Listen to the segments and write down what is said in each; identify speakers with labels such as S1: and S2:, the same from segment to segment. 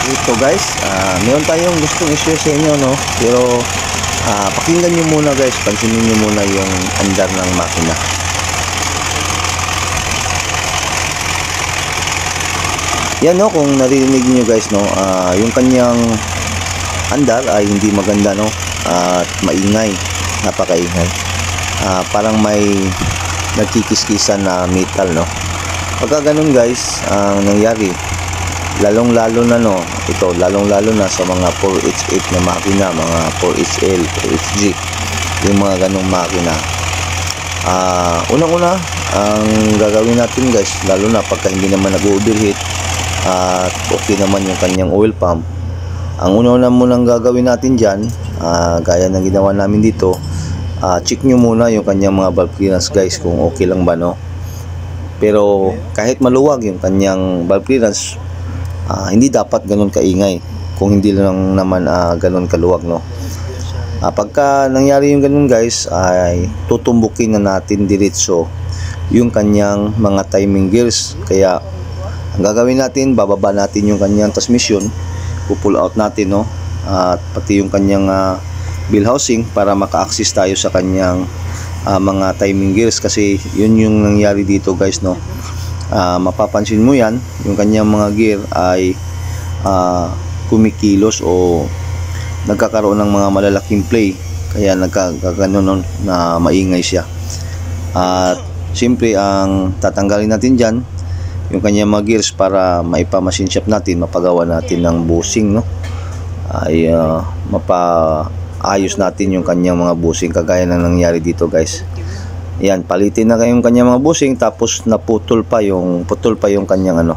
S1: ito guys, meron tayong gustong i-share sa inyo, no? Pero pakinggan nyo muna guys, pansinin nyo muna yung andar ng makina. Yan, no, kung narinig nyo guys, no, yung kanyang andar ay hindi maganda, no, at maingay, napakaingay. Parang may nagkikiskisan na metal, no. Pagka ganun guys, ang nangyari, lalong-lalo na, no, ito, lalong-lalo na sa mga 4H8 na makina, mga 4HL, 4HG, yung mga ganung makina. Unang-una, ang gagawin natin guys, lalo na pagka hindi naman nag-overheat at okay naman yung kanyang oil pump, ang una-una munang gagawin natin dyan, gaya ng ginawa namin dito, check nyo muna yung kanyang mga valve clearance guys, kung okay lang ba, no. Pero kahit maluwag yung kanyang valve clearance, hindi dapat ganun kaingay kung hindi lang naman ganun kaluwag, no. Pagka nangyari yung ganun guys, ay tutumbukin na natin diretso yung kanyang mga timing gears. Kaya ang gagawin natin, bababa natin yung kanyang transmission, pull out natin, no, at pati yung kanyang wheel housing para maka-access tayo sa kanyang mga timing gears. Kasi yun yung nangyari dito guys, no. Mapapansin mo yan, yung kanyang mga gear ay kumikilos o nagkakaroon ng mga malalaking play, kaya nagkaganon na maingay siya. At siyempre ang tatanggalin natin dyan yung kanyang mga gears para maipamachine shop natin, mapagawa natin ng bushing, no, ay mapaayos natin yung kanyang mga bushing, kagaya ng nangyari dito guys. Yan, palitin na kayong kanyang mga bushing, tapos naputol pa yung kanyang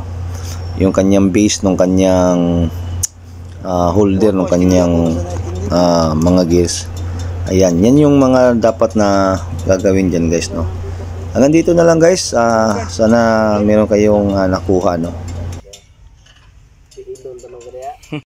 S1: yung kanyang base ng kanyang holder ng kanyang mga gears. Ayan, yan yung mga dapat na gagawin dyan guys, no. Hanggang dito na lang guys, sana meron kayong nakuha, no.